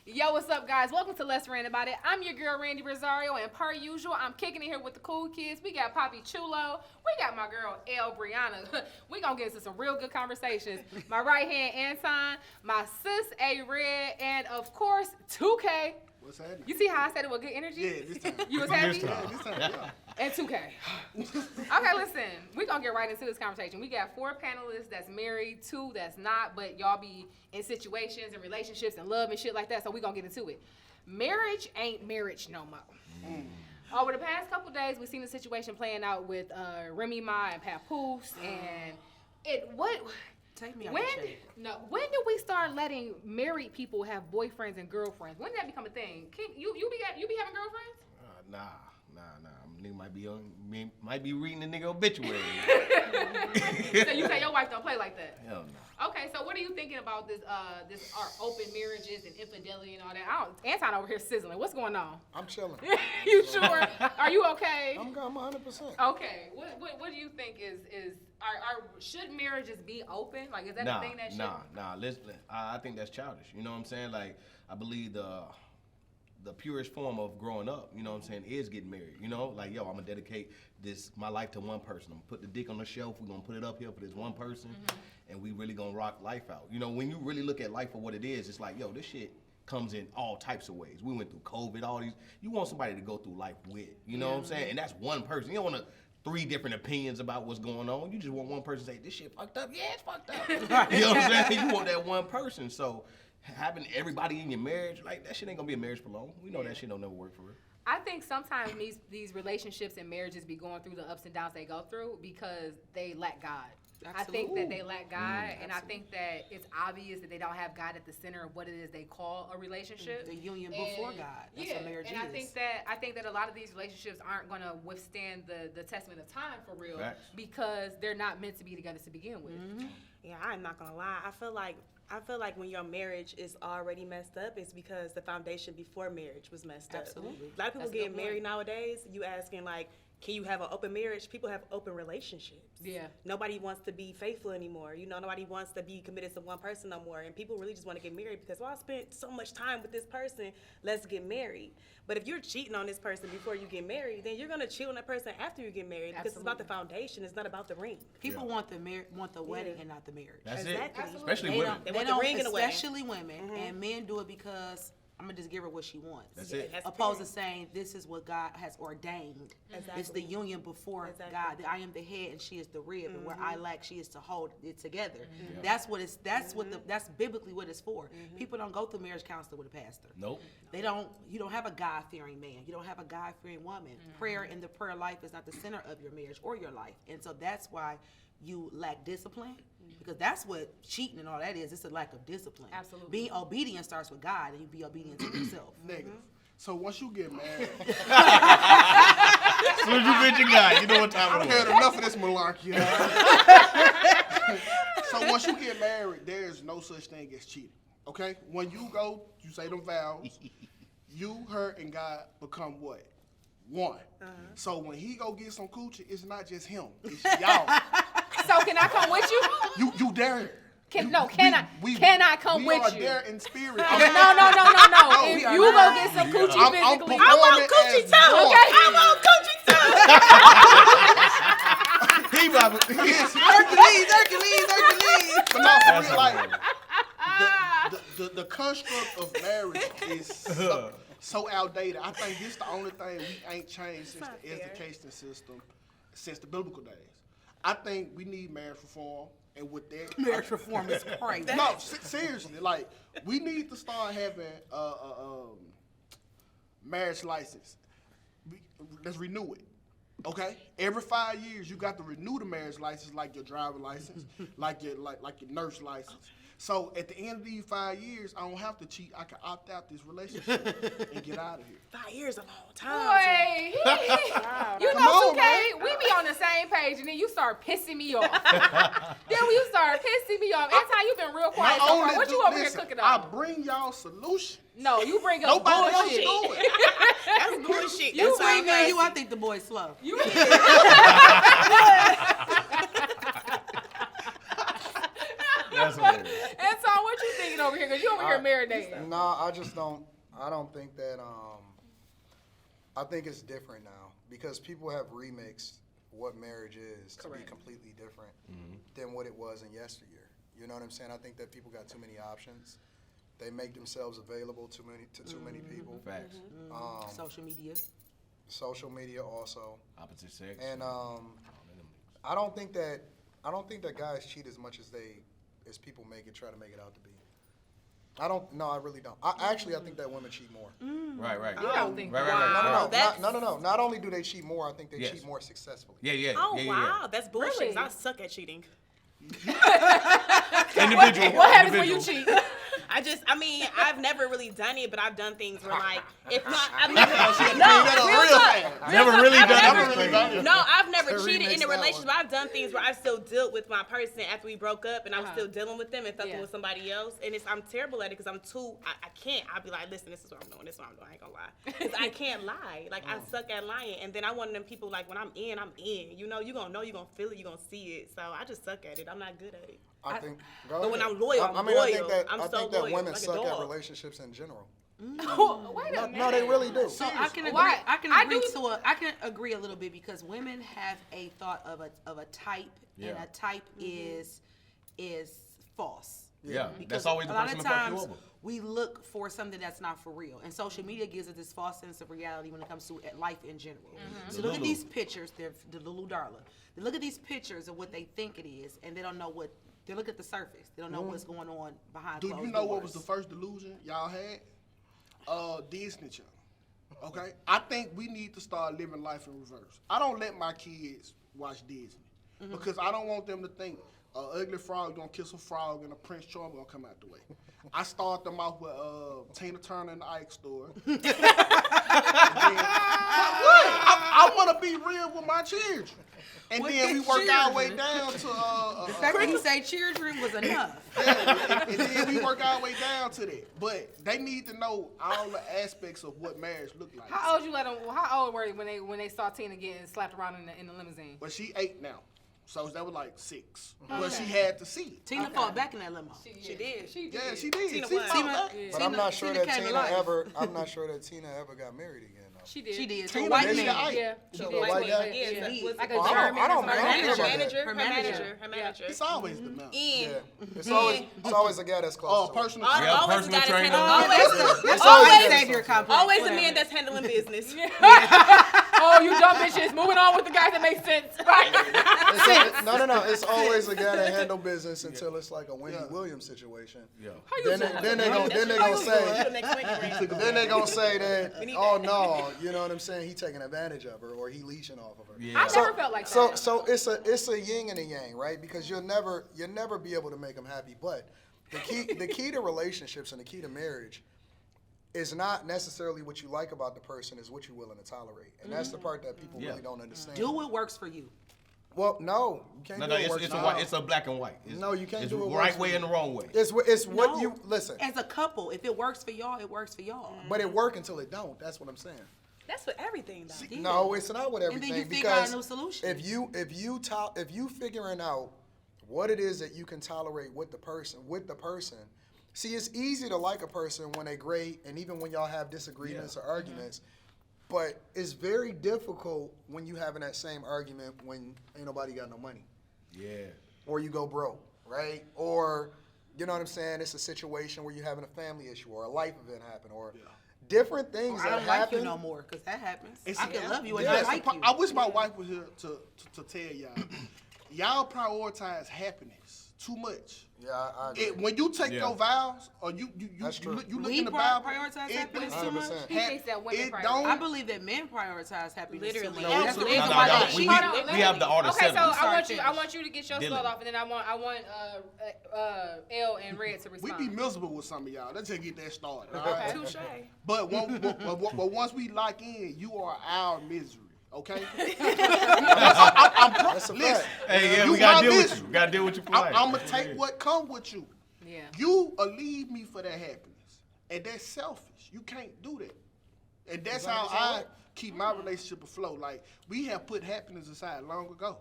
Yo, what's up, guys? Welcome to Let's Rant About It. I'm your girl, Randi Rossario, and per usual, I'm kicking it here with the cool kids. We got Poppy Chulo. We got my girl, El Brianna. We gonna get into some real good conversations. My right hand, Anton. My sis, A Red. And, of course, 2K. What's happening? You see how I said it with good energy? Yeah, this time. You was happy? Yeah, this time, yeah. And 2K. Okay, listen. We're going to get right into this conversation. We got 4 panelists that's married, 2 that's not, but y'all be in situations and relationships and love and shit like that, so we're going to get into it. Marriage ain't marriage no more. Over the past couple days, we've seen the situation playing out with Remy Ma and Papoose, and Take me out when the shade. did we start letting married people have boyfriends and girlfriends? When did that become a thing? You be having girlfriends? Nah. Nigga might be reading the nigga obituary. So you say your wife don't play like that? Hell no. Okay, so what are you thinking about this our open marriages and infidelity and all that? Anton over here sizzling. What's going on? I'm chilling. You sure? Are you okay? I'm 100%. Okay. What do you think should marriages be open? Like, is that a thing that should? Nah. Listen, I think that's childish. You know what I'm saying? Like, I believe the purest form of growing up, you know what I'm saying, is getting married. You know, like, yo, I'm gonna dedicate my life to one person. I'm gonna put the dick on the shelf. We're gonna put it up here for this one person, and we really gonna rock life out. You know, when you really look at life for what it is, it's like, yo, this shit comes in all types of ways. We went through COVID, all these. You want somebody to go through life with. You know what I'm saying? And that's one person. You don't want 3 different opinions about what's going on. You just want one person to say, this shit fucked up. Yeah, it's fucked up. You know what I'm saying? You want that one person. So having everybody in your marriage, like, that shit ain't gonna be a marriage for long. We know that shit don't never work for real. I think sometimes these relationships and marriages be going through the ups and downs they go through because they lack God. Absolutely. I think that they lack God, and I think that it's obvious that they don't have God at the center of what it is they call a relationship. The union before God. That's what marriage is. And I think that a lot of these relationships aren't going to withstand the testament of time for real. Facts. Because they're not meant to be together to begin with. Yeah, I'm not gonna lie. I feel like when your marriage is already messed up, it's because the foundation before marriage was messed up. Absolutely. A lot of people getting married nowadays. You asking like, can you have an open marriage? People have open relationships. Yeah. Nobody Nobody wants to be faithful anymore. You know, nobody wants to be committed to one person no more. And people really just want to get married because, well, I spent so much time with this person, let's get married. But if you're cheating on this person before you get married, then you're gonna cheat on that person after you get married because it's about the foundation. It's not about the ring. People want the wedding and not the marriage. That's Exactly. it. Especially They women. don't, They they want the don't, ring and the wedding. especially women, and men do it because I'm gonna just give her what she wants. That's it. That's Opposed to fair. saying this is what God has ordained. Exactly. It's the union before God. That I am the head and she is the rib, and where I lack, she is to hold it together. That's what it's. That's biblically what it's for. People don't go through marriage counseling with a pastor. Nope. They don't. You don't have a God-fearing man. You don't have a God-fearing woman. Prayer and the prayer life is not the center of your marriage or your life, and so that's why you lack discipline. Because that's what cheating and all that is. It's a lack of discipline. Absolutely. Being obedient starts with God, and you be obedient to yourself. Negative. So once you get married, As soon as you mention God, you know what time I've it had is. enough of this malarkey. So once you get married, there is no such thing as cheating. Okay? When you go, you say them vows. You, her, and God become what? One. So when he go get some coochie, it's not just him. It's y'all. So can I come with you? You there. Can I come with We are you? there in spirit. No. No, If we you are go not. get some coochie I'm physically, performing as one. Okay. I want coochie too. He probably. Hercules. But no, for real, like, the construct of marriage is so outdated. I think this is the only thing we ain't changed since not the fair. education system, since the biblical days. I think we need marriage reform, and with that, Marriage reform is crazy. no, seriously, like, we need to start having marriage license. Let's renew it. Okay, every 5 years you got to renew the marriage license, like your driver license, like your nurse license. So at the end of these 5 years, I don't have to cheat. I can opt out this relationship and get out of here. 5 years a long time. Boy, you Come know, on, 2K, man. we be on the same page, and then you start pissing me off. Then when you start pissing me off, every time you been real quiet so far. What you over here cooking I on? bring y'all solutions. No, you bring up Nobody else bullshit. do it. That's bullshit. You That's bring all Me and crazy. you, I think the boy's slow. You That's hilarious. And so, what you thinking over here? Because you over here marinating. No, I just don't. I don't think that. I think it's different now because people have remixed what marriage is to be completely different than what it was in yesteryear. You know what I'm saying? I think that people got too many options. They make themselves available to too many people. Facts. Social media. Social media also. Opposite sex. And I don't think that guys cheat as much as people try to make it out to be. I really don't. I think that women cheat more. Right. You don't think Right. No. Not only do they cheat more, I think they cheat more successfully. Yeah. Oh, yeah, wow. That's bullshit. 'Cause Really? I suck at cheating. Individual. What happens when you cheat? I've never really done it, but I've done things where, like, if not, I've She never. had to bring that up real fast. Never really I've done never- it. That's crazy. No, I've never So cheated remix in a that relationship. one. I've done things where I still dealt with my person after we broke up, and I was still dealing with them and fucking Yeah. with somebody else. And I'm terrible at it because I can't. I'll be like, listen, this is what I'm doing. This is what I'm doing. I ain't gonna lie. Because I can't lie. Like, I suck at lying. And then I'm one of them people, like, when I'm in, I'm in. You know, you're gonna know, you're gonna feel it, you're gonna see it. So I just suck at it. I'm not good at it. I think. But when I'm loyal, I'm I loyal. think that I'm I so think that loyal, women like a suck at dog. relationships in general. Wait a minute. No, they really do. So I can agree. Why? I can I agree do- I can agree a little bit because women have a thought of a type, and Yeah. a type is false. Yeah. Because That's always the a lot person of that fuck you times over. we look for something that's not for real, and social media gives us this false sense of reality when it comes to life in general. So look at Lulu. these pictures. They're the Lulu Darla. They look at these pictures of what they think it is, and they don't know what. They look at the surface. They don't know what's going on behind Do closed you know doors. what was the first delusion y'all had? Disney Channel. Okay? I think we need to start living life in reverse. I don't let my kids watch Disney because I don't want them to think an ugly frog gonna kiss a frog and a Prince Charming gonna come out the way. I start them off with Tina Turner in the Ike store. I want to be real with my children. And then we work our way down to The fact that you say children was enough. and then we work our way down to that. But they need to know all the aspects of what marriage look like. How old you let them? How old were you when they saw Tina getting slapped around in the limousine? But she 8 now. So that was like 6. But she had to see it. Tina fought back in that limo. She did. Yeah, she did. Tina She won. fought back. But I'm not sure Tina that came to Tina life. ever. I'm not sure that Tina ever got married again. Though. She did. She did. Tina So white dated man. Ike. Yeah, she So did. the white guy? Yeah, Yeah. was Like it a Oh, I German. don't- I don't or know. something. I don't know. her manager. It's always the man. Yeah, And it's always a guy that's close. Oh, to her. personal. Yeah, always personal got trainer. That's always always a savior complex. Always the Whatever. man that's handling business. Oh, you dumb bitches. Moving on with the guys that make sense. Right. No. It's always a guy that handle business until it's like a Wendy Williams situation. Yeah. Then they gonna say. Next week, right? Then they gonna say that, oh no, you know what I'm saying? He taking advantage of her or he leeching off of her. Yeah. I never felt like that. So it's a yin and a yang, right? Because you'll never be able to make them happy. But the key to relationships and the key to marriage is not necessarily what you like about the person, is what you're willing to tolerate, and that's the part that people really don't understand. Do what works for you. Well, no, you can't No, do it works it's for a you. white, it's a black and white. It's, No, you can't it's do it the works right for way you. and the wrong way. It's what No. you listen. As a couple, if it works for y'all, it works for y'all. But it work until it don't. That's what I'm saying. That's for everything, though. No, it's not with And then everything. you figure out because a new solution. if you figuring out what it is that you can tolerate with the person, see, it's easy to like a person when they great, and even when y'all have disagreements or arguments. But it's very difficult when you having that same argument when ain't nobody got no money, Yeah. or you go broke, right? Or you know what I'm saying? It's a situation where you're having a family issue or a life event happen or different things I that don't like happen. you no more, because that happens. It's- I can love you and Yeah, not it's the like pro- you. I wish my wife was here to tell y'all. Y'all prioritize happiness too much. Yeah, I agree. When you take Yeah. your vows, or you That's true. look We in the Bible, prioritize it happiness don't- too much? 100%. He thinks that women it prioritize. don't. I believe that men prioritize happiness too Literally. much. No, That's the no, reason No, why no, they we, cheat. we have the art of Okay, so settling. I want you to get your Dylan. start off, and then I want L and Red to We respond. be miserable with some of y'all. Let's just get that started. All Okay. right? Touche. But once we lock in, you are our misery. Okay. That's a Listen, fact. Hey, yeah, You we gotta my deal with bitch. you. We gotta deal with you for life. I'm gonna take what come with you. Yeah. You leave me for that happiness, and that's selfish. You can't do that, and that's how I keep my relationship afloat. Like we have put happiness aside long ago.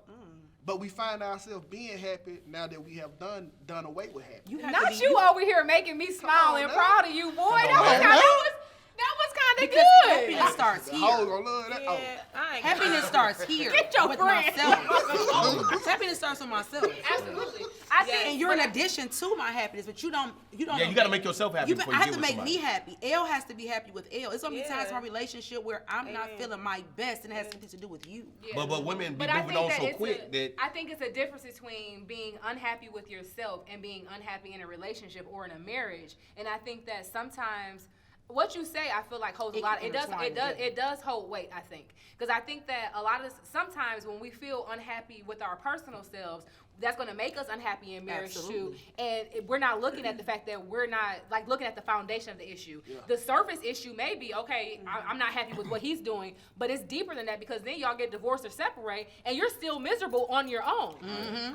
but we find ourselves being happy now that we have done away with happiness. You have to Not be- you over here making me smile and now. proud of you, boy. That was kind of because good. happiness starts The hoes here. gonna love that. Oh. Yeah, I ain't Happiness starts here. Get your with friend. myself. Happiness starts with myself. Absolutely. I think, And you're an addition to my happiness, but you don't. Yeah, you gotta make yourself happy You before I you have get to with make somebody. me happy. L has to be happy with L. It's gonna be times in Yeah. my relationship where I'm not Amen. feeling my best, and it has something to do with you. Yeah. But women be But I moving think on that so it's quick that I think it's a difference between being unhappy with yourself and being unhappy in a relationship or in a marriage. And I think that sometimes what you say, I feel like holds a It lot. can It does. intertwine It does. together. It does hold weight. I think because I think that a lot of sometimes when we feel unhappy with our personal selves, that's going to make us unhappy in marriage Absolutely. too. And we're not looking at the fact that we're not like looking at the foundation of the issue. Yeah. The surface issue may be okay. I'm not happy with what he's doing, but it's deeper than that because then y'all get divorced or separate, and you're still miserable on your own.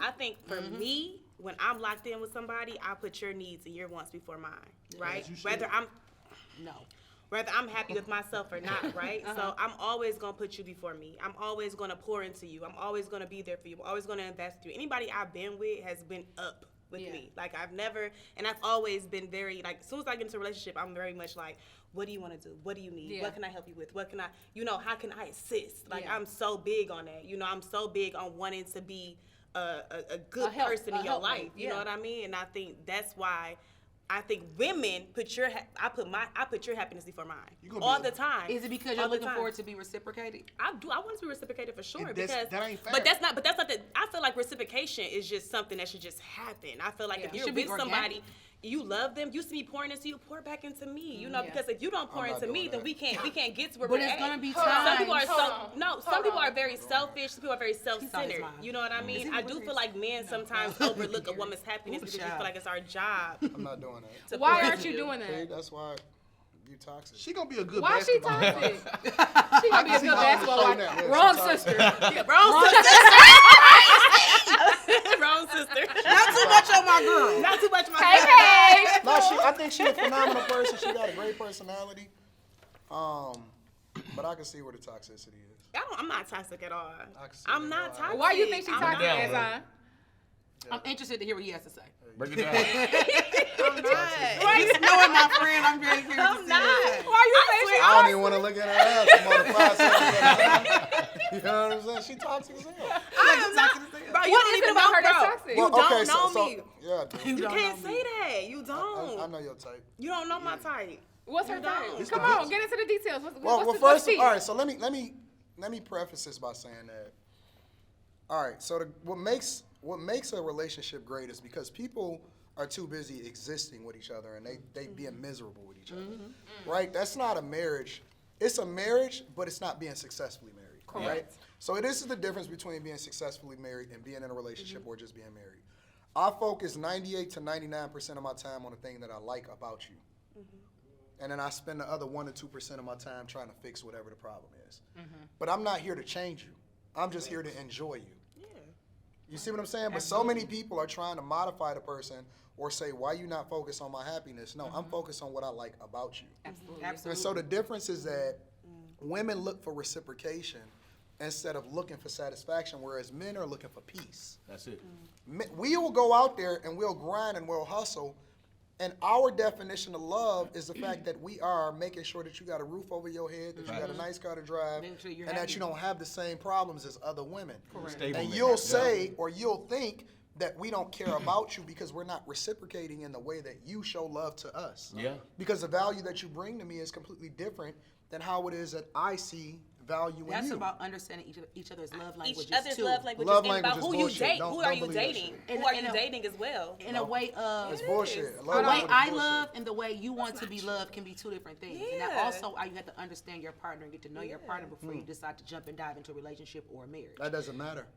I think for me, when I'm locked in with somebody, I put your needs and your wants before mine, right? As you should. Whether I'm happy with myself or not, right? So I'm always gonna put you before me. I'm always gonna pour into you. I'm always gonna be there for you. I'm always gonna invest in you. Anybody I've been with has been up with Yeah. me. Like I've always been very, like, as soon as I get into a relationship, I'm very much like, what do you want to do? What do you need? Yeah. What can I help you with? What can I, how can I assist? Like Yeah. I'm so big on that. I'm so big on wanting to be a good A help- person a in your helpmate, life. You know yeah. what I mean? And I think that's why I think women put your happiness before mine You gonna all be the time. Is it because All you're the looking time. forward to be reciprocated? I want it to be reciprocated for sure And because that ain't fair. But that's not the. I feel like reciprocation is just something that should just happen. I feel like Yeah. if It you're should be with somebody, organic. you love them. You see me pouring into you, pour back into me. Yeah. Because if you don't pour I'm not into me, doing then that. we can't get to where But we're it's at. gonna be Some people are times- some people are very selfish. Some people are very self-centered. mine. You know what I mean? I do feel like men sometimes overlook a woman's happiness because we feel like it's our job. I'm not doing that. to Why pour aren't into you doing that? That's why you toxic. She gonna be a good Why she basketball toxic? player. She gonna be a see good her on the basketball show wife. now. Yeah, Wrong she toxic. sister. Wrong sister. Wrong sister. Not too much on my girl. Not too much. Hey, hey. No, I think she's a phenomenal person. She got a great personality. But I can see where the toxicity is. I'm not toxic at all. I can see I'm it. not toxic. Why you think she I'm toxic, down, Azan? man. I'm interested to hear what he has to say. break it down. I'm not. Just knowing my friend, I'm very curious to I'm see not. what he has to say. Why you I think swear, she I don't even want to look at her ass. I'm on the 5 seconds. You know what I'm saying? She toxic as hell. I am not. Bro, you What don't is even it about know her that's bro. toxic? You Well, don't okay, know so, me. yeah, I do. You don't can't know say that. You don't. I know your type. You don't know my type. What's her You don't. thing? Come on, get into the details. Well, What's first, the tea? all right. So let me preface this by saying that. All right. So what makes a relationship great is because people are too busy existing with each other and they being miserable with each other, right? That's not a marriage. It's a marriage, but it's not being successfully married, right? So this is the difference between being successfully married and being in a relationship or just being married. I focus 98 to 99% of my time on the thing that I like about you. And then I spend the other 1 to 2% of my time trying to fix whatever the problem is. But I'm not here to change you. I'm just here to enjoy you. Yeah. You see what I'm saying? But so many people are trying to modify the person or say, why you not focused on my happiness? No, I'm focused on what I like about you. Absolutely. And so the difference is that women look for reciprocation instead of looking for satisfaction, whereas men are looking for peace. That's it. We will go out there and we'll grind and we'll hustle. And our definition of love is the fact that we are making sure that you got a roof over your head, that you got a nice car to drive, Make sure you're and that happy. you don't have the same problems as other women. Stable And man. you'll Yeah. say or you'll think that we don't care about you because we're not reciprocating in the way that you show love to us. Yeah. Because the value that you bring to me is completely different than how it is that I see value in That's you. about understanding each other's love languages Each other's too. love languages Love and about language is who you bullshit. date. Don't- Who are don't you believe that dating? shit. Who are In you a- dating as well? In a way of It's bullshit. the Love way language is I bullshit. love and the way you want to be loved can be two different things. And that Yeah. also you have to understand your partner and get to know your partner before you decide to jump and dive into a relationship or a marriage. That doesn't matter.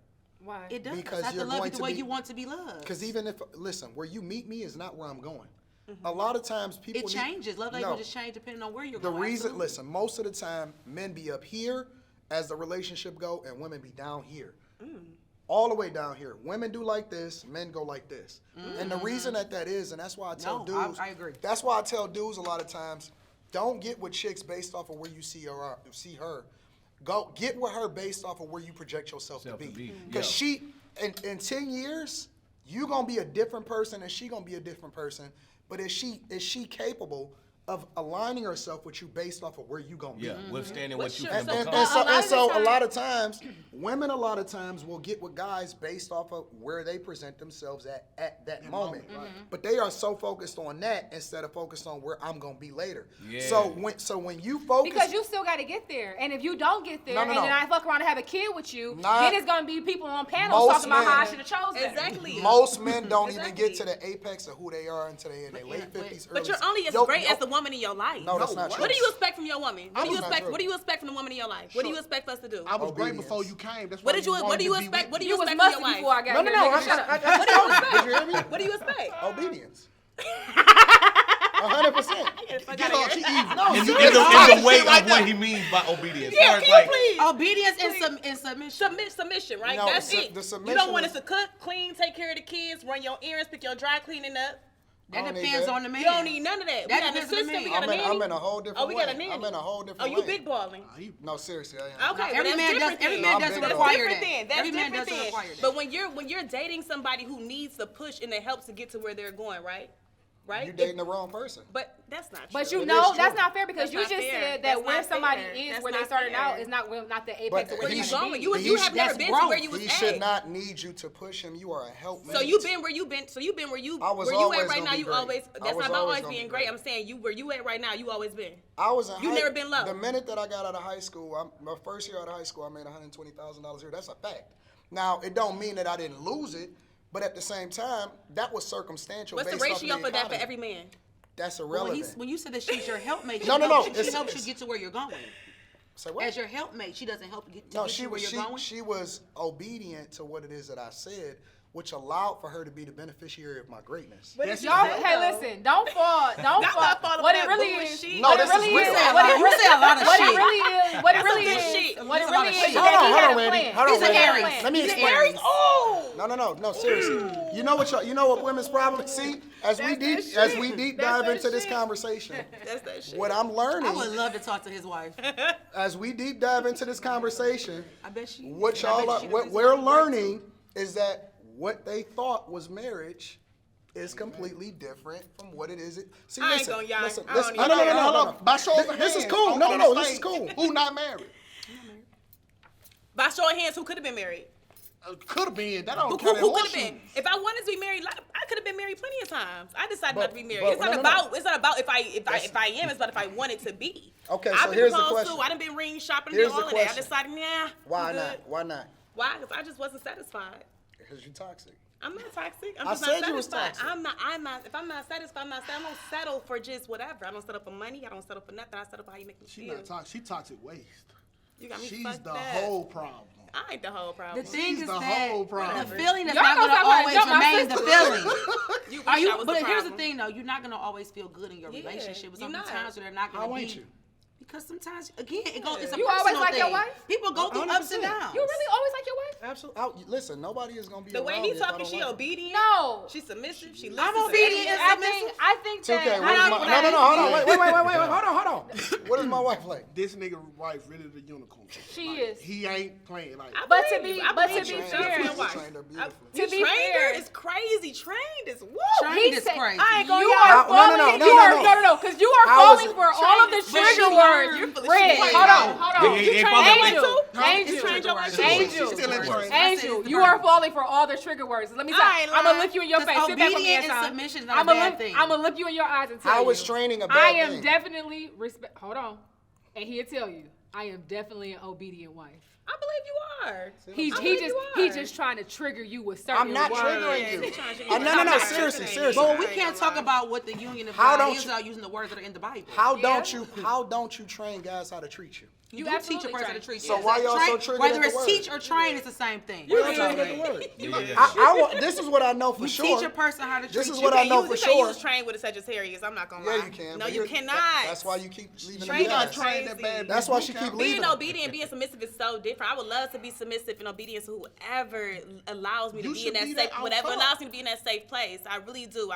Why? It does. Because You have you're to love you going the to way be- you want to be loved. Because even if, listen, where you meet me is not where I'm going. A lot of times people It changes. Love No. languages change depending on where you're The going. reason, Absolutely. listen, most of the time men be up here as the relationship go, and women be down here. All the way down here. Women do like this, men go like this. And the reason that is, and that's why I tell No, dudes, I agree. That's why I tell dudes a lot of times, don't get with chicks based off of where you see her. Go get with her based off of where you project yourself to Self to be. be, Because yeah. in 10 years, you gonna be a different person and she gonna be a different person. But is she capable of aligning herself with you based off of where you gonna be? Yeah, withstanding what you What's can your- become. So a lot of times, women will get with guys based off of where they present themselves at that moment. right. But they are so focused on that instead of focused on where I'm gonna be later. Yeah. So when you focus, Because you still got to get there, and if you don't get there, No. and then I fuck around and have a kid with you, Nah. then it's gonna be people on panels Most talking about how I men- should have chose better. Exactly. most men don't even Exactly. get to the apex of who they are until they in their late 50s. But you're early- only as Yo, great yo, as the woman in your life. No, that's not true. What do you expect from your woman? What do you That's not expect? true. What do you expect from the woman in your life? What do you expect us to do? I was great Obedience. before you came. That's What why did you? What wanted do you to be expect? with What do me. you You was expect from musty your wife? before I got No, here. no, nigga. Shut up. What do you expect? Did you hear me? What do you expect? Obedience. 100%. Get her, she evil. No, In seriously. the way of what he means by obedience. Yeah, As can far as you please? Obedience and submission. Submission, right? No, That's the it. the You submission don't want us is- to cook, clean, take care of the kids, run your errands, pick your dry cleaning up. I That don't need depends that. on the man. You don't need none of that. That We got an depends on the assistant. We man. got a nanny. I'm in a whole different Oh, we got a lane. nanny. I'm in a whole Oh, different you lane. big balling. No, seriously, I am. Okay, Every but that's man different does. Every then. man I'm doesn't big That's require different that. then. That's Every man different doesn't then. require that. But when you're dating somebody who needs the push and the help to get to where they're going, right? Right? You dating the wrong person. But that's not true. But you It know is that's true. not fair because That's you not just fair. said That's that where not somebody fair. is, That's where they not started fair. out, is not the apex But of where where you you he gonna going? be. You He have never that's been to growth. where you was He at. should not need you to push him. You are a helpmate. So you've been where you've been. So you've been where you I was where you always at right gonna now. be You great. always. I That's was not about always always gonna being be great. great. I'm saying you where you at right now. You always been. I was in You high- never been low. The minute that I got out of high school, my first year out of high school, I made $120,000 a year. That's a fact. Now, it don't mean that I didn't lose it, but at the same time, that was circumstantial. What's the based off of ratio for that for economy. every man? That's When, irrelevant. when you said that she's your helpmate, No, she no, helps, no, she it's- helps you it's- get to where you're going. Say what? As your helpmate, she doesn't help you get to No, get she you where was you're going. she was obedient to what it is that I said, which allowed for her to be the beneficiary of my greatness. But That's it's Y'all, your hey, though. listen, don't fall. Y'all not fall What for it that really bullshit. is. No, What this it really is real. is. You say a What lot- it you really say a lot of What shit. it really is. What it That's really some good is. shit. What it You say a lot really of is. shit. that Hold on, he hold had on, a Randy. plan. Hold on, He's an Randy. Aries. Let me He's an explain. Aries. Oh. No. You know what women's problem? See, as we deep dive that into this shit. conversation, That's that shit. what I'm I would learning love to talk to his wife. as we deep dive into this conversation, I bet she. what I bet y'all are, she what does we're his wife, too. learning is that what they thought was marriage is completely different from what it is. See, I ain't listen, gonna y'all. listen, I don't listen. even No, know. no, Hold up. By show of This is hands cool. on- No, on no, the this is stage, cool. Who not married? By showing hands, who could have been married? Could have been. That Who don't count. could have been? If I wanted to be married, I could have been married plenty of times. I decided not to be married. It's not about. It's not about if I am. It's about if I wanted to be. Okay, I've so been here's the proposed question. to. I done been ring shopping Here's and all the of that. I question. decided, nah. Why I'm not? good. Why not? Why? Because I just wasn't satisfied. Because you're toxic. I'm not toxic. I'm I just said not you was satisfied. toxic. I'm not. If I'm not satisfied, I'm not satisfied. I don't settle for just whatever. I don't settle for money. I don't settle for nothing. I settle for how you make me She feel. not toxic. She toxic waste. You got me She's fucked the up. whole problem. I ain't the whole problem. The thing She's is the that whole problem. the feeling is Y'all not gonna going to talk about always jump my remain the sister. feeling. You wish Are I you? was But the here's the problem. thing, though. You're not going to always feel good in your Yeah, relationship. But you're not. sometimes they're not going How to be. ain't you? Because sometimes, again, it goes. It's a You personal always like thing. your wife? People go through ups and 100%. downs. You really always like your wife? Absolutely. Listen, nobody is gonna be The way around he me if I talking, don't she like it. obedient. No. She's submissive. She I'm listens to obedient everything. and I think that. 2K, what is I'm my, glad. no, hold on, wait, hold on. What is my wife like? This nigga wife really the unicorn. She Like, is. He ain't playing like. I But to believe be- you. I but believe to you. be Shout out fair- to your wife. Trained her beautifully. You To be trained fair- her is crazy. Trained is woo. Trained He is said- crazy. I ain't gonna You lie. are falling- No, because you are How is falling it- for all of the Trained is trigger crazy. words. You're full of Red, shit. hold on. They You follow trained me Angel. You Angel. trained your wife too. Angel. She's still in training. Angel, you are falling for all the trigger words. Let me tell I you. ain't I'm gonna lying. look you in your face. Because Sit back with me, obedience and Anton. submission is not a bad thing. I'm gonna look you in your eyes and tell you. How is training a bad I am thing? definitely respect. Hold on, and he'll tell you. I am definitely an obedient wife. I believe you are. He just trying to trigger you with certain I'm not words. triggering you. He's trying to get No, you. seriously. But we can't talk about what the union of How God don't is you- without using the words that are in the Bible. How don't you train guys how to treat you? You You do teach a absolutely person how to train. treat So you. why y'all so Train- triggered Whether at the it's word? teach or train, it's the same thing. What That's you all triggered at the right. word? Yeah. This is what I know for You sure. teach a person how to treat This is you. what I know You for say you sure. was trained with a Sagittarius. I'm not gonna lie. Yeah, you can. No, but you cannot. That's why you keep leaving Train the on gas. train. that bad. That's why she keep leaving. Being obedient, being submissive is so different. I would love to be submissive and obedient to whoever allows me to You be in should that be safe, that whatever outside. allows me to be in that safe place. I really do.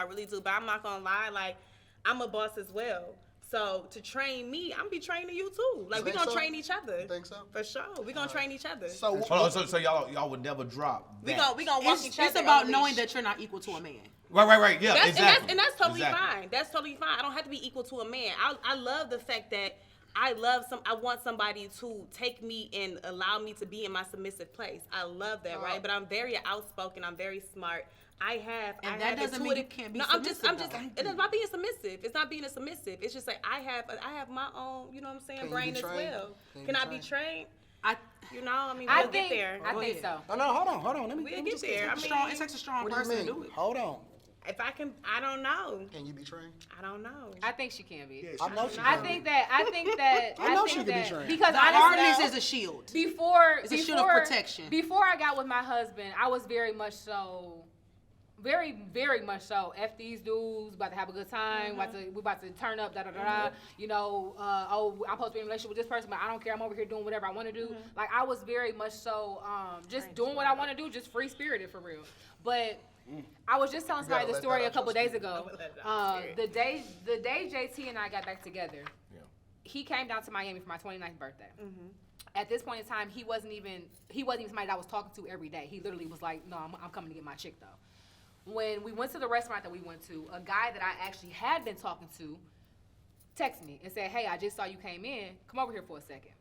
But I'm not gonna lie, like I'm a boss as well. So to train me, I'm gonna be training you too. Like we Think gonna so? train each other. You think so? For sure. We gonna train each other. So, Hold on, so y'all would never drop we that. gonna walk each other. It's about on a knowing leash. that you're not equal to a man. Right. Yeah, That's, exactly. and that's totally Exactly. fine. That's totally fine. I don't have to be equal to a man. I love the fact that I want somebody to take me and allow me to be in my submissive place. I love that, right? But I'm very outspoken. I'm very smart. And that doesn't mean you can't be No, submissive, I'm just. though. It's not being submissive. It's not being a submissive. It's just like I have my own. You know what I'm saying? Can you Brain be as trained? well. Can Can you I be be trained? I We'll get there. I think so. No, hold on. Let me We'll let me get just there. I strong. mean, It takes a strong What do you person to mean? do it. Hold on. if I can, I don't know. Can you be trained? I don't know. I think she can be. yes, I know she I can. think that I know she think could be that trained. because The honestly, hardness is a shield. before It's a shield of protection. Before I got with my husband, I was very much so F these dudes, about to have a good time, we about to turn up, you know, I'm supposed to be in a relationship with this person, but I don't care, I'm over here doing whatever I want to do. Like I was very much so just doing what I want to do, just free spirited for real. But I was just telling You gotta somebody the let story that a out couple your days spirit. ago. Let it out your The day JT and I got back together, Yeah. he came down to Miami for my 29th birthday. At this point in time, he wasn't even somebody that I was talking to every day. He literally was like, no, I'm coming to get my chick though. When we went to the restaurant that we went to, a guy that I actually had been talking to texted me and said, hey, I just saw you came in. Come over here for a second.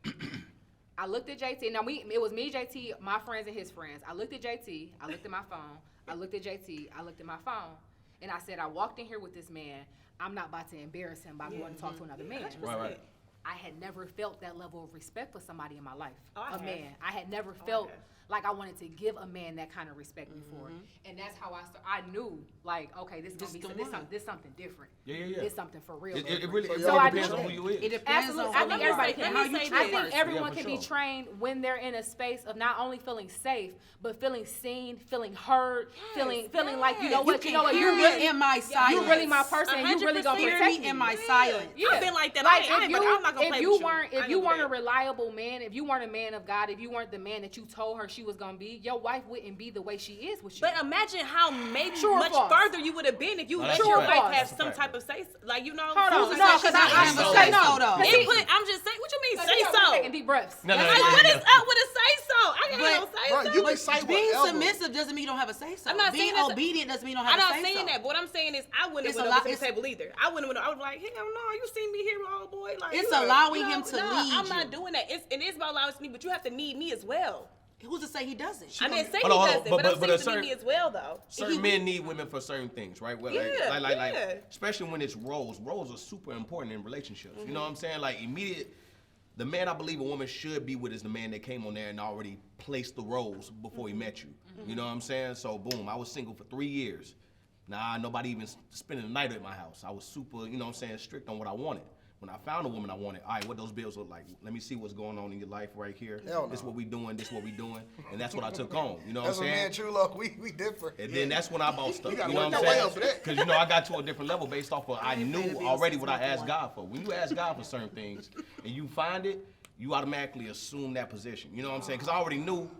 I looked at JT. Now, it was me, JT, my friends, and his friends. I looked at JT. I looked at my phone. I looked at JT. I looked at my phone. And I said, I walked in here with this man. I'm not about to embarrass him by going to talk to another man. Right. I had never felt that level of respect for somebody in my life. I have. Man. I had never felt have. like I wanted to give a man that kind of respect before. And that's how I knew, like, okay, this something different. Yeah. This something for real. It really So it y'all all do depends on it. who you is. It depends Absolutely. on I how think you everybody are can. and how you I treat think person. everyone for can be sure. trained when they're in a space of not only feeling safe, but feeling seen, feeling heard, feeling like you know You what, can you know what, hear you're me really in my silence. you're really my person. And you really gonna 100% protect Hear me in my Yeah. silence. Yeah. I've been like that. Like I'm not gonna play with you. I if ain't you gonna weren't do a that. reliable man, if you weren't a man of God, if you weren't the man that you told her she was gonna be, your wife wouldn't be the way she is with you. But imagine how maybe True or much false? further you would have been if you No, let that's your a fact. wife have That's a some fact. type of say, like, you know. Hold on, Who's no, to say because she doesn't I have a no, say no. so, though? Input. I'm just saying. What you mean say so? Taking deep breaths. No. Like, what is up with a say so? I can't But- no say bro, so. you can say Being whatever. submissive doesn't mean you don't have a say so. I'm not Being saying that's- obedient doesn't mean you don't I'm have not a say so. saying that, but what I'm saying is I wouldn't It's have a went lot- over to the it's- table either. I wouldn't have. I was like, hell no, you see me here, old boy. Like, It's you know, allowing you know, him to no, lead I'm not you. doing that. It is about allowing me, but you have to need me as well. Who's to say he doesn't? I didn't say Hold on, he hold on, doesn't, but I'm but saying a to need me as well, though. Certain men need women for certain things, right? Well, Yeah, like, yeah. especially when it's roles. Roles are super important in relationships. You know what I'm saying? Like the man I believe a woman should be with is the man that came on there and already placed the roles before he met you. You know what I'm saying? So boom, I was single for 3 years. Nah, nobody even spending the night at my house. I was super, you know what I'm saying, strict on what I wanted. When I found a woman I wanted, all right, what those bills look like? Let me see what's going on in your life right here. Hell This no. what we doing, this what we doing. And that's what I took on. You know what I'm That's what saying? me and True Love, we different. And then that's when I bought stuff. You You gotta know work what I'm your way saying? up for that. Because you know I got to a different level based off of I ain't knew paying the bills already 6 what I months asked in God for. When you ask God for certain things and you find it, you automatically assume that position. You know what I'm saying? Because I already knew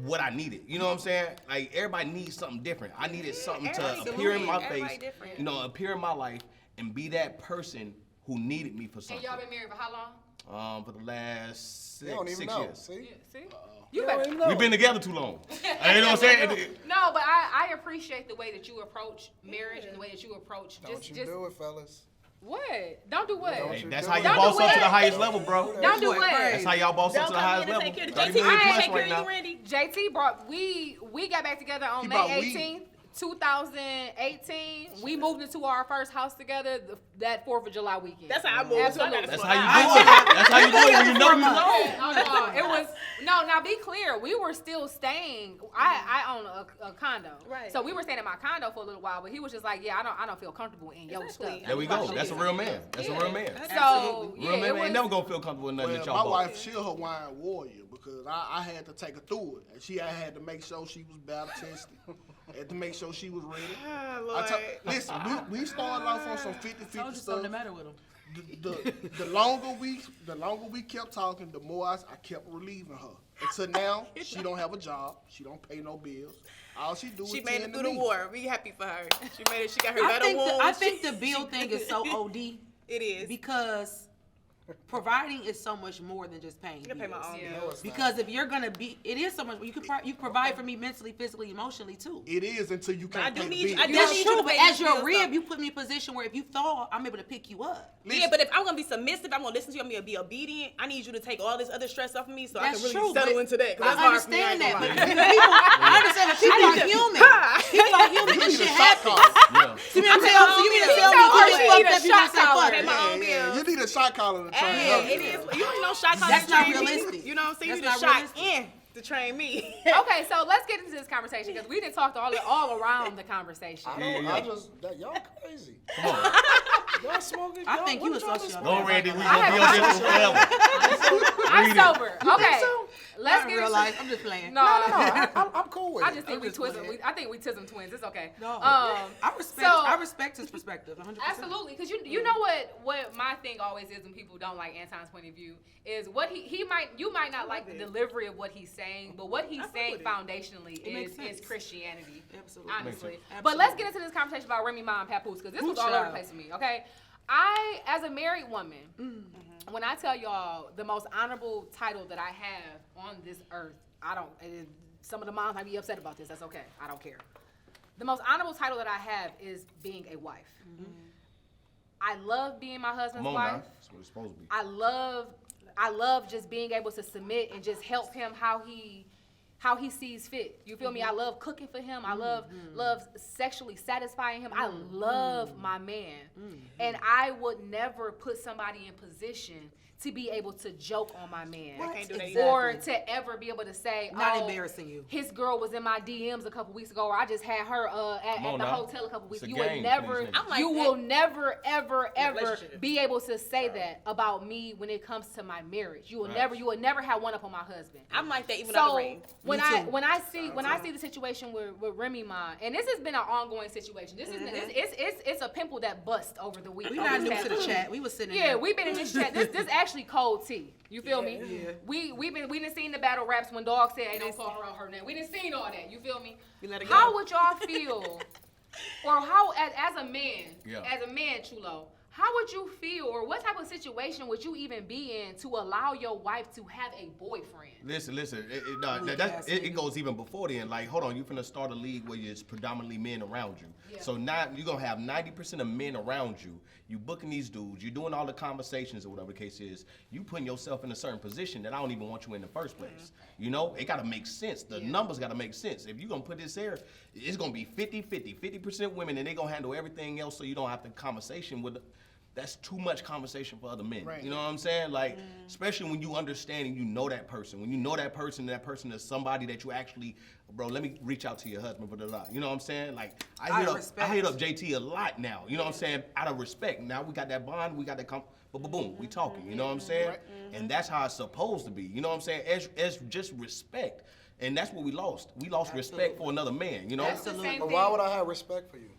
what I needed. You know what I'm saying? Like everybody needs something different. I needed something to absolutely. appear in my Everybody face, different. you know, appear in my life and be that person who needed me for And something. y'all been married for how long? For the last You don't 6 even know. years. See? See? You You don't better. even know. We've been together too long. You know what I'm saying? No, but I appreciate the way that you approach marriage and the way that you approach Don't just you do it, fellas. what? Don't do what? Don't Hey, you that's do how it. you Don't boss do up to it. the highest level, bro. Don't do Boy, what? That's how y'all boss up Don't to the come highest in and level. take care of 30 JT. million I plus take care right of now. you, Randy. JT brought we got back together on He May brought weed. 18th, 2018. We moved into our first house together that 4th of July weekend. That's how I moved. So I gotta That's slow how you down. do it. That's how you do it when you know you know. It was now be clear, we were still staying. I own a condo. Right. So we were staying in my condo for a little while, but he was just like, yeah, I don't feel comfortable in your Exactly. stuff. There we go. That's a real man. That's a real man. So yeah, Real man it ain't was, never gonna feel comfortable in nothing Well, that my y'all wife, bought. she her wine warrior because I had to take her through it. And I had to make sure she was Baptist. Had to make sure she was ready. Listen, we started off on some 50-50 Told you stuff. something the matter with him. The longer we kept talking, the more I kept relieving her. Until now, she don't have a job. She don't pay no bills. All she do She is made tend it to through the me. war. We happy for her. She made it. She got her I medal wounds. think the bill thing is so OD It is. Because providing is so much more than just paying I can pay my bills. own Yeah. bills. Because if you're gonna be, it is so much. You can provide for me mentally, physically, emotionally too. It is until you can't I do pay the need- bill. I do That's need true, you to but pay as these your bills, rib, though. you put me in a position where if you fall, I'm able to pick you up. Yeah, but if I'm gonna be submissive, I'm gonna listen to you, I'm gonna be obedient. I need you to take all this other stress off of me so I That's can really true, settle but into that. 'Cause I that's hard for me, understand that, ain't but gonna people, lie. I understand that people are human. People are human. You This need a shit shot happens. collar. Yeah. So you mean to tell me you He mean to tell told me her you she just need fucked a up, you shot gonna say fuck collar. it. Pay my own Yeah, bills. you need a shot collar to train Hey, up. it is. You ain't no shot collar That's to not train me. realistic. You know what I'm saying? That's You need a not shot realistic. in to train me. Okay, so let's get into this conversation because we didn't talk all around the conversation. I just, y'all crazy. Come on. Y'all smoking? I y'all- think what you a y'all sociopath. Go, Randy. We I gonna be on this forever. I'm Read it. sober. Okay, let's Not get in real into life. I'm just playing. No, I'm cool with I it. just think I'm we just twist. playing. I think we tism twins. It's okay. No. I I respect his perspective 100%. Absolutely, because you know what my thing always is when people don't like Anton's point of view is what you might not like the delivery of what he's saying, but what he's saying foundationally makes is sense. Christianity. Absolutely. Honestly. Makes sense. But let's get into this conversation about Remy Ma and Papoose because this was all over the child. place for me. Okay, I as a married woman, when I tell y'all the most honorable title that I have on this earth, some of the moms might be upset about this. That's okay. I don't care. The most honorable title that I have is being a wife. I love being my husband's Come on wife. now. That's what it's supposed to be. I love just being able to submit and just help him how he sees fit. You feel me? I love cooking for him. I love sexually satisfying him. I love my man. And I would never put somebody in position to be able to joke on my man. I can't do that either. Or to ever be able to say, Not embarrassing you. his girl was in my DMs a couple weeks ago, or I just had her at on the now. hotel a couple weeks It's ago. a You would game never, for these niggas. I'm like you that. will never, ever, ever Relationship. be able to say that about me when it comes to my marriage. You will Right. never have one up on my husband. I'm like that even on the So ring. when Me I too. when I see the situation with Remy Ma, and this has been an ongoing situation. This is it's a pimple that bust over the week. We over not this new past to the week. chat. We was sitting in Yeah, there. we've been in this chat. This actually cold tea. You feel me? Yeah. We done seen the battle raps when Dog said, "Hey, don't call her out her name." We done seen all that. You feel me? We let it How go. would y'all feel, or how as a man, Yeah. Chulo, how would you feel, or what type of situation would you even be in to allow your wife to have a boyfriend? Listen. Weak ass It nigga. goes even before then. Like, hold on, you finna start a league where it's predominantly men around you. Yeah. So now you're gonna have 90% of men around you. You booking these dudes. You doing all the conversations or whatever the case is. You putting yourself in a certain position that I don't even want you in the first place. You know, it gotta make sense. The numbers gotta make sense. If you gonna put this there, it's gonna be 50-50. 50% women, and they gonna handle everything else, so you don't have to conversation with. That's too much conversation for other men. Right. You know what I'm saying? Like, especially when you understand and you know that person. When you know that person is somebody that you actually, bro, let me reach out to your husband for the lot. You know what I'm saying? Like, I hit up JT a lot now. You know what I'm saying? Out of respect. Now we got that bond, we got that boom, we talking. You know what I'm saying? Right. And that's how it's supposed to be. You know what I'm saying? As just respect. And that's what we lost. We lost respect for another man, you know? That's the same But thing. why would I have respect for you?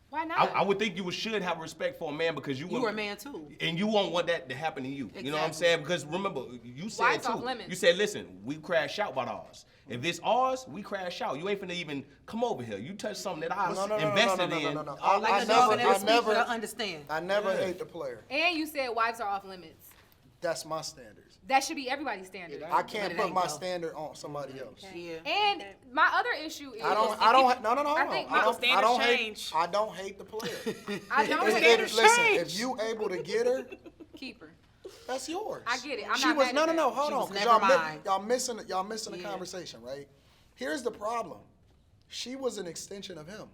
Why not? I would think you should have respect for a man because you were a man too. and you won't want that to happen to you. You know what I'm Exactly. saying? Because remember, you said Wives too. off limits. You said, listen, we crash out about ours. If it's ours, we crash out. You ain't finna even come over here. You touch something that I invested in. No. all Like that a stuff. dog never speaks, but I understand. I never hate the player. And you said wives are off limits. That's my standards. That should be everybody's standard. I can't But it put ain't my though. standard on somebody else. Yeah. And my other issue is No. I think my standards change. I don't hate the player. I don't If- hate if- listen, if you able to get her, keeper. that's yours. I get it. I'm she not was mad at that. hold She on, was 'cause never mine. y'all missing the Yeah. conversation, right? Here's the problem. She was an extension of him.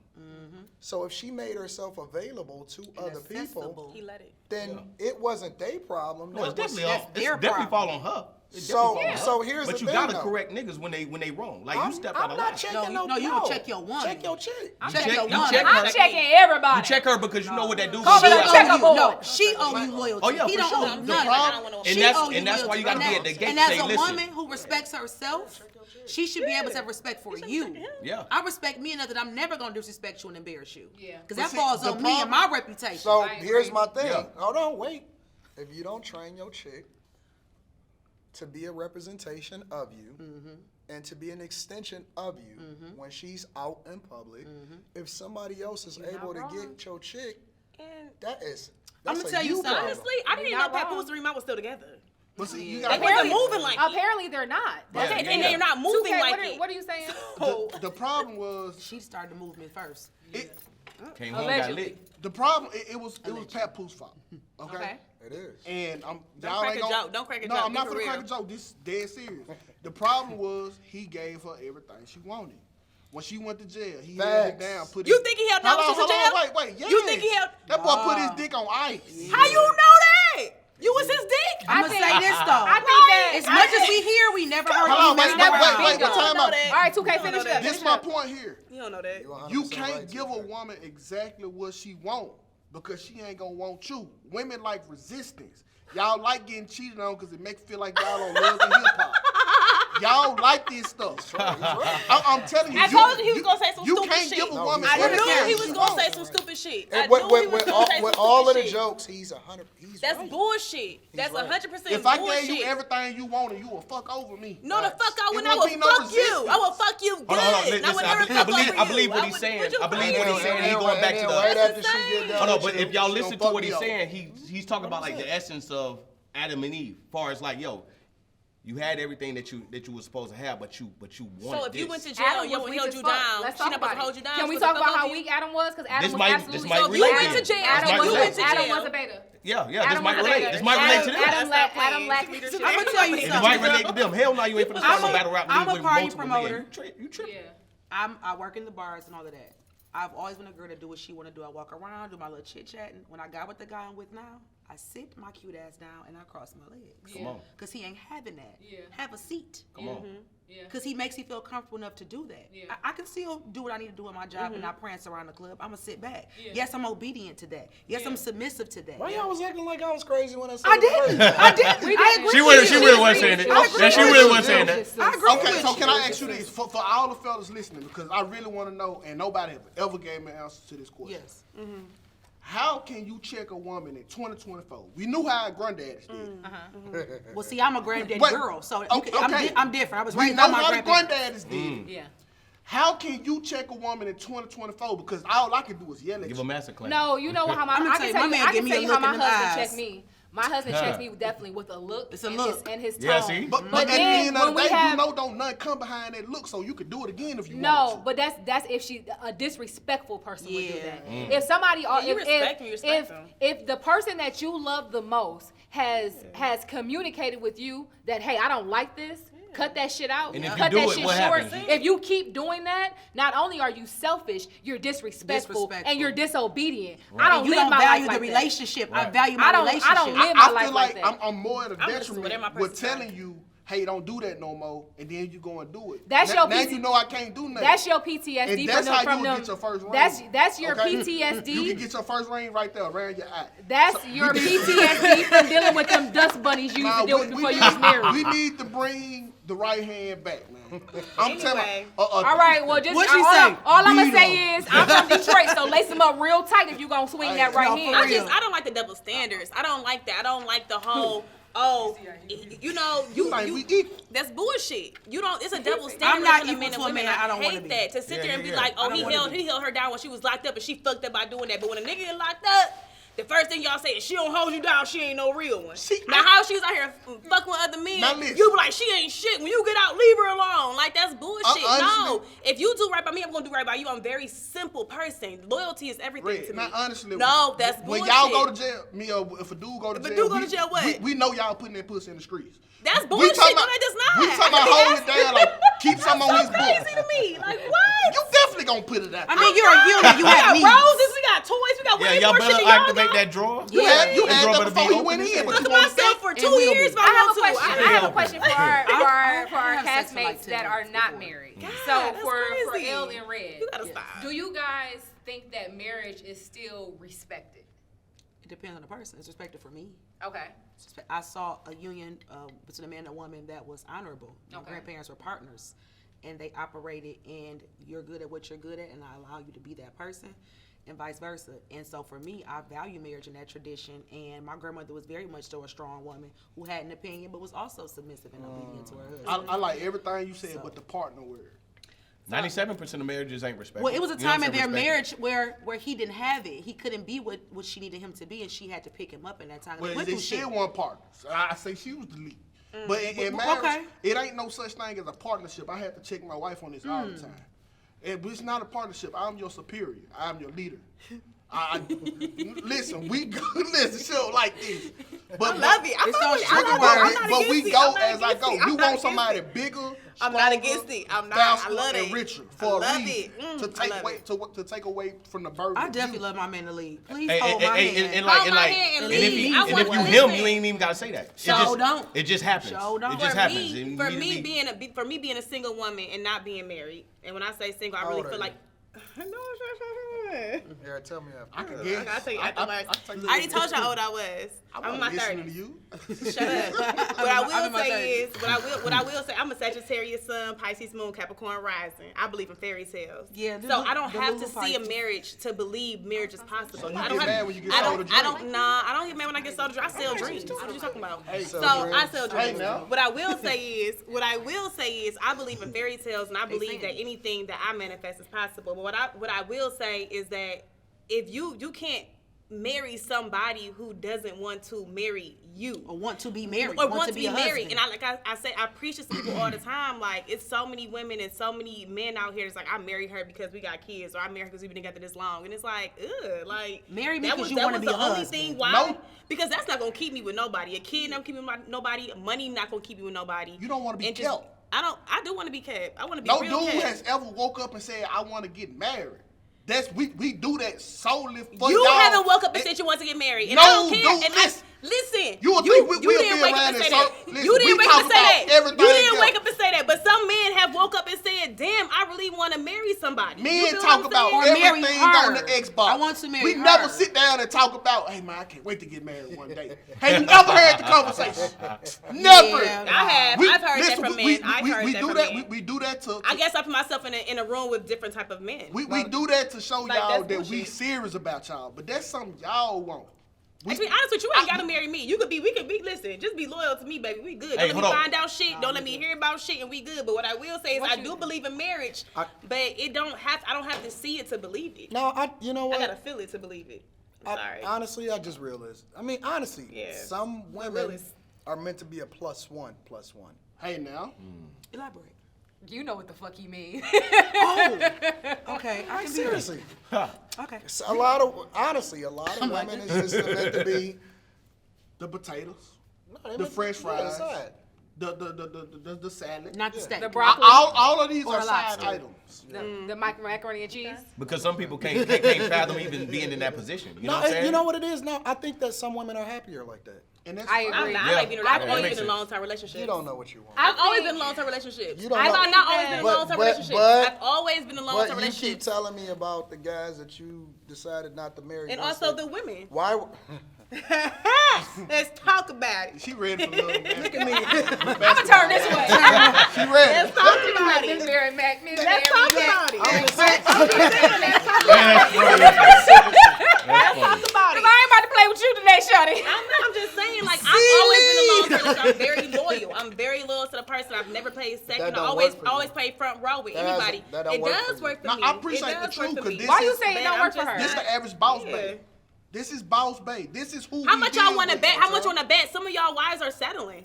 So if she made herself available to other people, accessible. He let it. then it wasn't their problem. No, it's That was- definitely their definitely fall problem. on her. It So definitely fall on her. so here's But the you thing, gotta though. correct niggas when they wrong. Like I'm, you stepped out I'm of not line. checking No, you would check your woman. Check your chick. I'm You checking check- your you woman. check I'm her. checking everybody. You check her because you know what that dude Call She me gonna a do. check owe her you, no, boy. she owe you loyalty. Oh, yeah, he for don't sure. owe The you none. problem- She and that's- owe you and that's why loyalty you gotta right be now. at the gate And and as say, a listen. woman who respects herself, she should be able to have respect for you. Yeah. I respect me enough that I'm never gonna disrespect you and embarrass you. Yeah. Because But that see, falls the on me and my reputation. So I agree. here's my thing. Yeah. Hold on, wait. If you don't train your chick to be a representation of you and to be an extension of you when she's out in public, if somebody else is You're not able to wrong. get your chick, And that is That's I'ma a tell you you something. problem. Honestly, I didn't even You're know not Papoose wrong. and Rima was still together. But see, you They got wasn't moving like it. Apparently they're not. Okay, Yeah, and yeah. they're not moving 2K, like what it. are you saying? the problem was She started the movement first. it. Came home, got Allegedly. lit. The problem it was Papoose fault. Okay. Okay. It is. And Don't y'all crack ain't a gonna, joke. Don't crack a no, joke. I'm Be not for gonna crack real. a joke. This is dead serious. The problem was he gave her everything she wanted. When she went to jail, he held it Facts. down. Put You his, think he held Hold down on, when she was hold in on, jail? wait, yes. You think he held? That boy put his dick on ice. How you know that? You was his dick. I'm gonna say this though. I think that As much as we hear, we never heard Hold on, him wait, mess wait, around. wait, You don't time know out. that. All right, 2K, You don't finish know it up. that. This my point here. You don't know that. You 100% can't right to give a that. woman exactly what she want because she ain't gonna want you. Women like resistance. Y'all like getting cheated on because it makes you feel like y'all on Love and Hip Hop. Y'all like this stuff. I'm telling you. I told you he was gonna say some you stupid can't shit. give a No, woman he's I What knew everything he she was gonna say want. some stupid shit. And I knew he was gonna say some with all of stupid the shit. jokes, he's 100. He's That's right. bullshit. That's right. 100% If I bullshit. gave you everything you wanted, you would fuck over me. No, the fuck I It would. I won't would be no fuck you. resistance. I would fuck you good. Hold on, I listen, would I never fuck over believe you. what I he's would- saying. would you I believe fuck what me? he's saying. He going back to the. right after she insane. get done. Hold on, with but you. if y'all She listen gonna to fuck what me he's up. saying, he's talking about like the essence of Adam and Eve. Far as like, yo, you had everything that you were supposed to have, but you wanted So if this. you went to jail, Adam yo, was and weak held as you fuck. down. Let's She talk not about supposed to hold it. you down. Can we She talk supposed to about how fuck over weak Adam was? Because Adam This was might- absolutely this might So if you relate went to to it. jail, This might if you relate went to to it. Adam jail, was a beta. Yeah, this Adam might was a relate. beta. This might relate to them. Adam Stop lack- playing. lack She- leadership. she- I'ma tell you It something. might relate to them. Hell no, you ain't finna start no battle rap I'm a with party multiple promoter. men. You tripping. Yeah. I work in the bars and all of that. I've always been a girl to do what she want to do. I walk around, do my little chit chatting. When I got with the guy I'm with now, I sit my cute ass down and I cross my legs. Come on. Cause he ain't having that. Yeah. Have a seat. Come on. Yeah. Cause he makes me feel comfortable enough to do that. Yeah. I can still do what I need to do in my job and not prance around the club. I'ma sit back. Yeah. Yes, I'm obedient to that. Yes, Yeah. I'm submissive to that. Why y'all was acting like I was crazy when I said I it didn't. first? I didn't. We I didn't. agree She with really, you. she really wasn't saying it. I agree Yeah, she with really you. wasn't saying that. I agree Okay, with so you. can I ask you this for all the fellas listening, because I really want to know, and nobody have ever gave me an answer to this question. Yes. How can you check a woman in 2024? We knew how our granddaddies did. Well, see, I'm a granddaddy Wait, girl, so okay, I'm different. I was We raised know by my how the grandparents. granddaddies did. Yeah. How can you check a woman in 2024? Because all I can do is yell at Give you. a master class. No, you know how my I'ma I tell can you, tell my you, man I give can me tell a you look how my in them husband eyes. checked me. My husband checks me definitely with a look It's a and look. his tone. Yeah, see? But But at the then end of when the we day, have you know, don't nothing come behind that look, so you could do it again if you want no, to. but that's if she a disrespectful person would do Yeah. that. If somebody you respect them, you respect them. if the person that you love the most has communicated with you that hey, I don't like this. Cut that shit out. And if you Cut do that it, shit what short. happens? If you keep doing that, not only are you selfish, you're disrespectful. And you're disobedient. I don't And you live don't my value life the like that. relationship. I Right. value my I don't relationship. live my I life feel like like that. I'm more at a I'm listening to whatever my detriment with person telling you, hey, don't do that no more, and then you go and do it. That's now, your now PC you know I can't do nothing. That's your PTSD And that's how from you them. get your first ring. That's your okay? PTSD. You can get your first ring right there around your eye. That's So your we need- PTSD from dealing with them dust bunnies you used Nah, to deal with before you was married. we need to bring the right hand back, man. I'm Anyway. telling All right, well, just What'd she all, say? all I'm gonna Beat say 'em. is I'm from Detroit, so lace them up real tight if you gonna swing that right no, for hand. real. I don't like the double standards. I don't like that. I don't like the whole, you know, you think we equal. that's bullshit. You don't. It's a double standard. I'm not between equal men to and a women. man I don't wanna hate be. that to sit Yeah, there and yeah, be yeah. like, oh, I he don't held wanna be. her down when she was locked up and she fucked up by doing that. But when a nigga get locked up, the first thing y'all say is she don't hold you down. She ain't no real one. Now how she's out here fucking with other men, Now listen. you be like she ain't shit. When you get out, leave her alone. Like that's bullshit. No, honestly- if you do right by me, I'm gonna do right by you. I'm a very simple person. Loyalty is everything to Red, me. now honestly, No, that's when bullshit. y'all go to jail, if a dude go to If a jail, dude go to jail, what? we know y'all putting that pussy in the streets. That's We bullshit. talking No, about- that does not. We talking about holding it down, like keep some on his That's so crazy book. to me. Like what? You definitely gonna put it out. I mean, you're a human. You we have got needs. roses, we got toys, we got Yeah, way y'all more shit better than y'all activate got. that drawer. You had That that drawer better before be you went open. in, but Look you at want to myself for And 2 we'll years. be. If I have a want to. question. I have a question for our I have sex for like castmates 10 that are minutes not before. married. God, So that's for crazy. L and Red, You gotta stop. do you guys think that marriage is still respected? It depends on the person. It's respected for me. Okay. I saw a union between a man and a woman that was honorable. My Okay. grandparents were partners, and they operated. And you're good at what you're good at, and I allow you to be that person, and vice versa. And so for me, I value marriage in that tradition. And my grandmother was very much so a strong woman who had an opinion, but was also submissive and obedient to her husband. I like everything you said, but the partner word. 97% of marriages ain't respectful. Well, it was a You know what time I'm in their saying? Respect marriage where he didn't have it. He couldn't be what she needed him to be, and she had to pick him up in that time. Well, went they through shit. still weren't partners. I say she was the lead. But in marriage, okay. it ain't no such thing as a partnership. I have to check my wife on this all the time. It's not a partnership. I'm your superior. I'm your leader. Listen, we go, listen, show like this. But I love it. I It's fuck so with it. I sugar love it. word. I'm not but against we it. go I'm not as I against go. it. I'm You not want against somebody it. bigger, I'm not stronger, against it. I'm not. faster, I love and it. richer I for a love reason it. to I take love away it. to take away from the burden. I of definitely you. love my man to lead. Please Hey, hold hey, my hey, hand. and like, Hold and my like, hand and and if lead. you, I and want if you one. him, Listen. you ain't even gotta say that. Show it just, don't. It just happens. Show don't. It just For happens. me, And for you me need to being a single woman and not being married, and when I say single, I How really old are feel you? like. Yeah, tell me after. I can guess. I'll tell you I afterwards. tell you I already told you how old I was. I'm in my listening 30s. to you. Shut up. What I I'm will in my say 30s. is, what I will say, I'm a Sagittarius sun, Pisces moon, Capricorn rising. I believe in fairy tales. Yeah, So I don't the have Lulu to see a Pisces. marriage to believe marriage is possible. So you I get don't have, mad when you get I sold a don't, dream? I don't, nah, I don't get mad when I get sold a dream. I sell dreams. What are you talking about? sell So dreams? I sell dreams. Hey, now. What I will say is, I believe in fairy tales, and I believe that anything that I manifest is possible. But what I will say is that if you can't marry somebody who doesn't want to marry you Or want to be married. or want to be a married. husband. And I say I preach this to people all the time. Like, it's so many women and so many men out here that's like, I married her because we got kids, or I married her because we've been together this long. And it's like, ugh, like, Marry me that 'cause was you that wanna was be the a only husband. thing why. No. Because that's not gonna keep me with nobody. A kid not keep me with nobody. Money not gonna keep me with nobody. You don't wanna be And just- kept. I do want to be kept. I want to be No real dude kept. has ever woke up and said, I want to get married. We do that solely for You y'all. haven't woke up and And- said you want to get married, and No, I don't care. dude, And listen, You would think we'll didn't be wake up around and in say circle. that. Listen, You didn't we wake up talk and say about that. everything You didn't else. wake up and say that. But some men have woke up and said, "Damn, I really want to marry somebody." You Men feel talk what I'm about saying? Or marry everything her. on the Xbox. I want to marry We her. never sit down and talk about, hey man, I can't wait to get married one day. Have you never heard the conversation? Never. Yeah. I have. I've heard that from men. I've heard we that do from that. men. We do that to. I guess I put myself in a room with different type of men. We do that to show Like, y'all that's that we bullshit. serious about y'all. But that's something y'all want. To be honest with you, ain't gotta marry me. We could be. Listen, just be loyal to me, baby. We good. Hey, Don't let me hold on. find out shit. Don't let me hear about shit, and we good. But what I will say is, I do believe in marriage, but I don't have to see it to believe it. No, you know what? I gotta feel it to believe it. I'm sorry. Honestly, I just realized. I mean, honestly, Yeah. some women Realist. are meant to be a +1. Hey now. Elaborate. You know what the fuck he mean. Oh, okay. I can be Seriously. Okay. It's a lot of women is just meant to be. The potatoes, No, they the meant to French be fries, side. the salad. Not the steak. The broccoli. All of these Or are side lobster. items. The macaroni and cheese. because some people can't fathom even being in that position. You know No, what I'm saying? you know what it is now? I think that some women are happier like that. And that's I fine. agree. I Yeah. like being. Yeah, I've that always makes been in sense. long-term relationships. You don't know what you want. I've always been in long-term relationships. You don't I've know. not always been in But- long-term but- relationships. but- I've always been in long-term But you keep relationships. telling me about the guys that you decided not to marry. And once also they- the women. Why? Let's talk about it. She ready for love. Look at me. I'm gonna turn this way. She ready. Let's talk about Miss it. Mary Mac. Miss Let's Mary talk Mac. about it. I'm just saying. Let's talk That's funny. about it. I ain't about to play with you today, Shawty. I'm just saying, like, I've always been a long-term relationship. I'm very loyal. I'm very loyal to the person. I've never played That second. I don't always work for you. always play front row with That anybody. don't It work does for work for Now, me. I appreciate It the does work truth, for 'cause me. this Why you is- saying it Man, don't I'm work for just- her? This the average boss Yeah. babe. This is boss babe. This is who How we much y'all deal want to with. bet? How much you want to bet? Some of y'all wives are settling.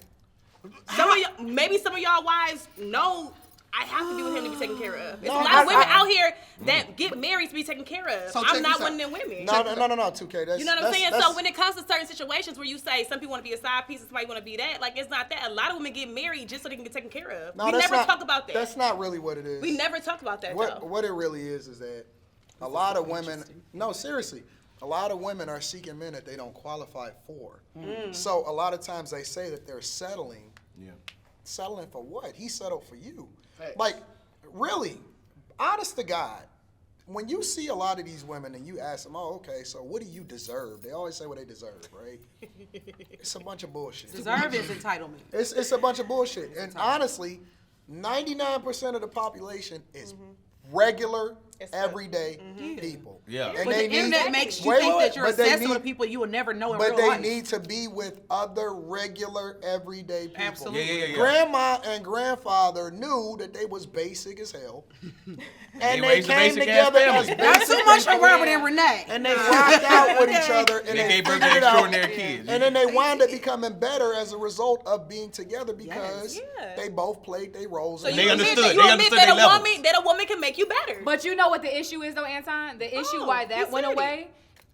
Maybe some of y'all wives know I have to be with him to be taken care of. There's a lot of women out here that get married to be taken care of. So I'm check not this one of out. them women. No, 2K. That's, You know what I'm saying? that's- So when it comes to certain situations where you say some people want to be a side piece and somebody want to be that, like, it's not that. A lot of women get married just so they can get taken care of. No, We that's never not- talk about that. That's not really what it is. We never talk about that, though. What it really is that a lot of women. No, seriously. A lot of women are seeking men that they don't qualify for. So a lot of times they say that they're settling. Yeah. Settling for what? He settled for you. Facts. Like, really, honest to God, when you see a lot of these women and you ask them, oh, okay, so what do you deserve? They always say what they deserve, right? It's a bunch of bullshit. Deserve is entitlement. It's a bunch of bullshit. And honestly, 99% of the population is regular, everyday people. Yeah. But the internet makes you Wait, think that you're but they obsessed need- with people you will never know in But real they life. need to be with other regular, everyday people. Absolutely. Yeah. Grandma and grandfather knew that they was basic as hell. And they raised a came basic ass together as family. Not basic too much for people, Robert and Renee. and they rocked out with each other, and They they gave birth figured to it out. extraordinary kids. And then they wound up becoming better as a result of being together because Yeah. they both played their roles. So and they you understood. admit that, They you admit understood that their a levels. woman that a woman can make you better. But you know what the issue is though, Anton? The issue why that you went said it. away,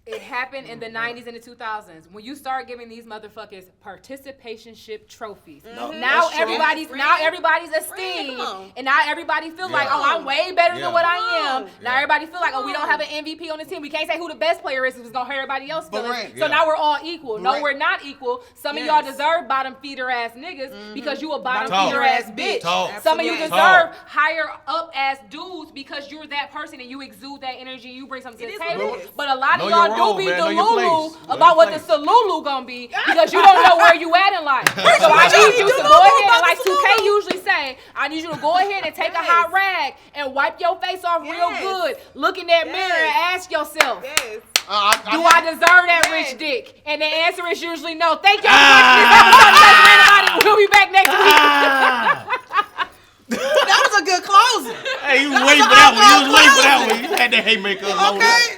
it happened in the 90s and the 2000s when you start giving these motherfuckers participationship trophies. No, Now that's true. everybody's esteemed, come on. and now everybody feel like, Yeah. oh, I'm way better Yeah. than what I am. Now Yeah. everybody feel like, oh, we don't have an MVP on the team. We can't say who the best player is because it's gonna hurt everybody else But feelings. Rant, So yeah. now we're all equal. No, Rant- we're not equal. Some of Yes. y'all deserve bottom feeder ass niggas because you a bottom Talk. feeder ass bitch. Talk. Some of you Absolutely. deserve higher up ass dudes because you're that person and you exude that energy. You bring something to It the is what table. it is. But a lot Know of your y'all role, do be man. Know your delulu place. Know about your what place. the salulu gonna be because you don't know where you at in life. So I need you to go ahead and like 2K usually say, I need you to go ahead and take a hot rag and wipe your face off real Yes. good. Look in that mirror and ask yourself, Yes. do I deserve that rich dick? And the answer is usually no. Thank y'all for watching this episode of Let's Rant About It. We'll be back next week. That was a good closer. Hey, you was waiting for that one. You was waiting for that one. You had that haymaker loaded. Okay.